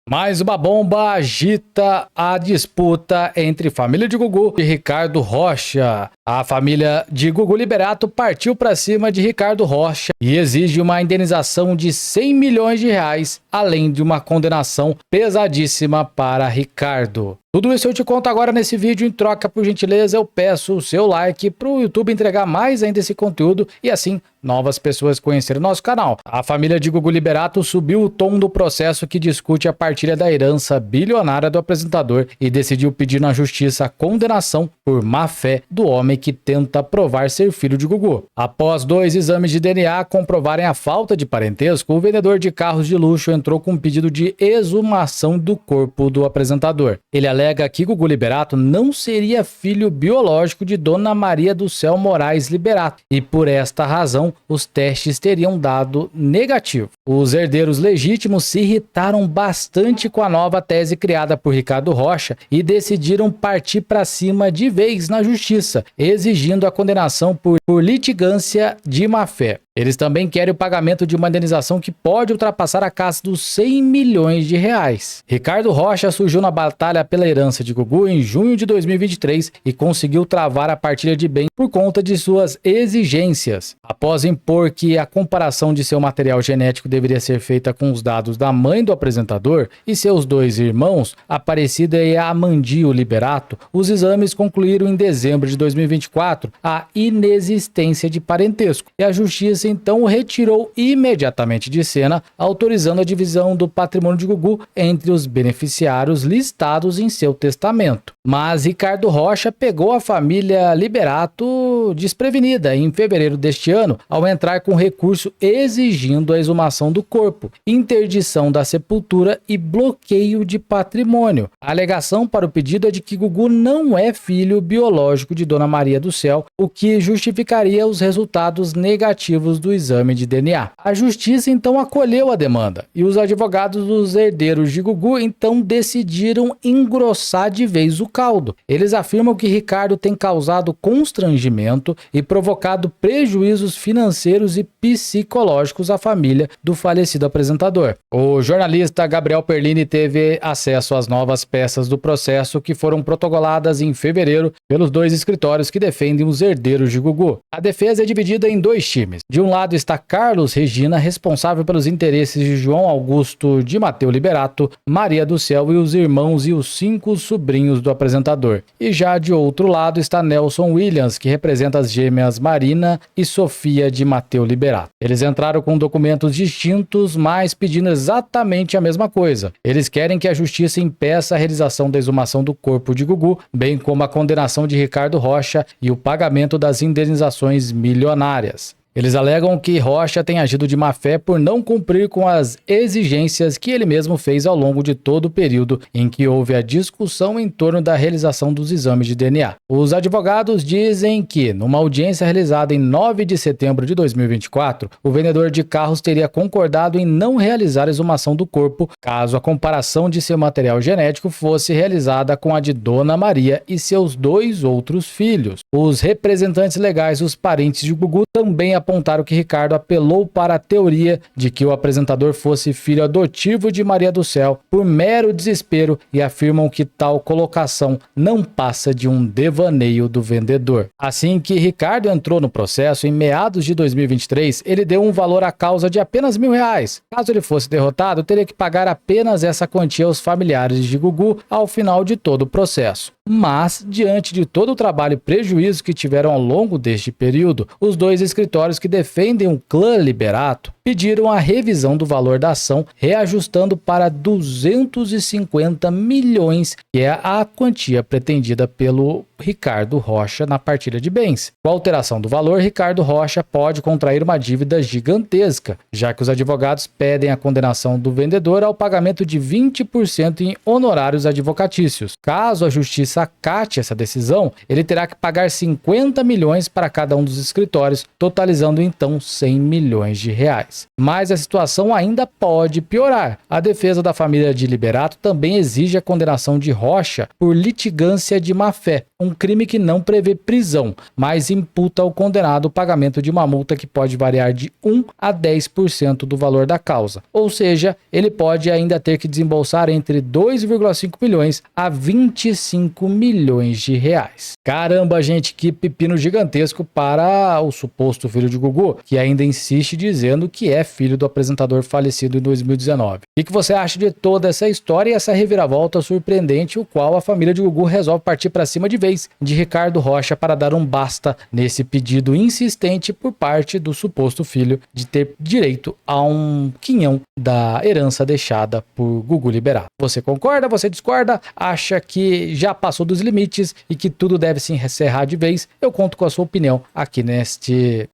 Mais uma bomba agita a disputa entre família de Gugu e Ricardo Rocha. A família de Gugu Liberato partiu para cima de Ricardo Rocha e exige uma indenização de 100 milhões de reais, além de uma condenação pesadíssima para Ricardo. Tudo isso eu te conto agora nesse vídeo. Em troca, por gentileza, eu peço o seu like para o YouTube entregar mais ainda esse conteúdo e assim novas pessoas conhecerem o nosso canal. A família de Gugu Liberato subiu o tom do processo que discute a partilha da herança bilionária do apresentador e decidiu pedir na justiça a condenação por má fé do homem que tenta provar ser filho de Gugu. Após 2 exames de DNA comprovarem a falta de parentesco, o vendedor de carros de luxo entrou com um pedido de exumação do corpo do apresentador. Ele alega que Gugu Liberato não seria filho biológico de Dona Maria do Céu Moraes Liberato e por esta razão os testes teriam dado negativo. Os herdeiros legítimos se irritaram bastante com a nova tese criada por Ricardo Rocha e decidiram partir para cima de vez na justiça, exigindo a condenação por litigância de má-fé. Eles também querem o pagamento de uma indenização que pode ultrapassar a casa dos 100 milhões de reais. Ricardo Rocha surgiu na batalha pela herança de Gugu em junho de 2023 e conseguiu travar a partilha de bens por conta de suas exigências. Após impor que a comparação de seu material genético deveria ser feita com os dados da mãe do apresentador e seus 2 irmãos, Aparecida e Amandio Liberato, os exames concluíram em dezembro de 2024 a inexistência de parentesco e a justiça então o retirou imediatamente de cena, autorizando a divisão do patrimônio de Gugu entre os beneficiários listados em seu testamento. Mas Ricardo Rocha pegou a família Liberato desprevenida em fevereiro deste ano, ao entrar com recurso exigindo a exumação do corpo, interdição da sepultura e bloqueio de patrimônio. A alegação para o pedido é de que Gugu não é filho biológico de Dona Maria do Céu, o que justificaria os resultados negativos do exame de DNA. A justiça então acolheu a demanda e os advogados dos herdeiros de Gugu então decidiram engrossar de vez o caldo. Eles afirmam que Ricardo tem causado constrangimento e provocado prejuízos financeiros e psicológicos à família do falecido apresentador. O jornalista Gabriel Perlini teve acesso às novas peças do processo que foram protocoladas em fevereiro pelos 2 escritórios que defendem os herdeiros de Gugu. A defesa é dividida em 2 times. De um lado está Carlos Regina, responsável pelos interesses de João Augusto de Matteo Liberato, Maria do Céu e os irmãos e os 5 sobrinhos do apresentador. E já de outro lado está Nelson Williams, que representa as gêmeas Marina e Sofia de Matteo Liberato. Eles entraram com documentos distintos, mas pedindo exatamente a mesma coisa. Eles querem que a justiça impeça a realização da exumação do corpo de Gugu, bem como a condenação de Ricardo Rocha e o pagamento das indenizações milionárias. Eles alegam que Rocha tem agido de má fé por não cumprir com as exigências que ele mesmo fez ao longo de todo o período em que houve a discussão em torno da realização dos exames de DNA. Os advogados dizem que, numa audiência realizada em 9 de setembro de 2024, o vendedor de carros teria concordado em não realizar a exumação do corpo caso a comparação de seu material genético fosse realizada com a de Dona Maria e seus 2 outros filhos. Os representantes legais dos parentes de Gugu também apontaram que Ricardo apelou para a teoria de que o apresentador fosse filho adotivo de Maria do Céu por mero desespero e afirmam que tal colocação não passa de um devaneio do vendedor. Assim que Ricardo entrou no processo, em meados de 2023, ele deu um valor à causa de apenas R$1.000. Caso ele fosse derrotado, teria que pagar apenas essa quantia aos familiares de Gugu ao final de todo o processo. Mas, diante de todo o trabalho e prejuízo que tiveram ao longo deste período, os 2 escritórios que defendem o clã Liberato pediram a revisão do valor da ação, reajustando para 250 milhões, que é a quantia pretendida pelo Ricardo Rocha na partilha de bens. Com a alteração do valor, Ricardo Rocha pode contrair uma dívida gigantesca, já que os advogados pedem a condenação do vendedor ao pagamento de 20% em honorários advocatícios. Caso a justiça acate essa decisão, ele terá que pagar 50 milhões para cada um dos escritórios, totalizando então 100 milhões de reais. Mas a situação ainda pode piorar. A defesa da família de Liberato também exige a condenação de Rocha por litigância de má-fé, um um crime que não prevê prisão, mas imputa ao condenado o pagamento de uma multa que pode variar de 1 a 10% do valor da causa. Ou seja, ele pode ainda ter que desembolsar entre 2,5 milhões a 25 milhões de reais. Caramba, gente, que pepino gigantesco para o suposto filho de Gugu, que ainda insiste dizendo que é filho do apresentador falecido em 2019. O que você acha de toda essa história e essa reviravolta surpreendente, o qual a família de Gugu resolve partir para cima de vez de Ricardo Rocha para dar um basta nesse pedido insistente por parte do suposto filho de ter direito a um quinhão da herança deixada por Gugu Liberato. Você concorda? Você discorda? Acha que já passou dos limites e que tudo deve se encerrar de vez? Eu conto com a sua opinião aqui neste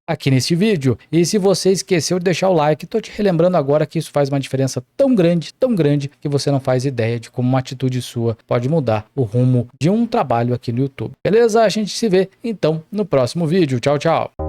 vídeo. E se você esqueceu de deixar o like, tô te relembrando agora que isso faz uma diferença tão grande, que você não faz ideia de como uma atitude sua pode mudar o rumo de um trabalho aqui no YouTube. Beleza? A gente se vê então no próximo vídeo. Tchau, tchau.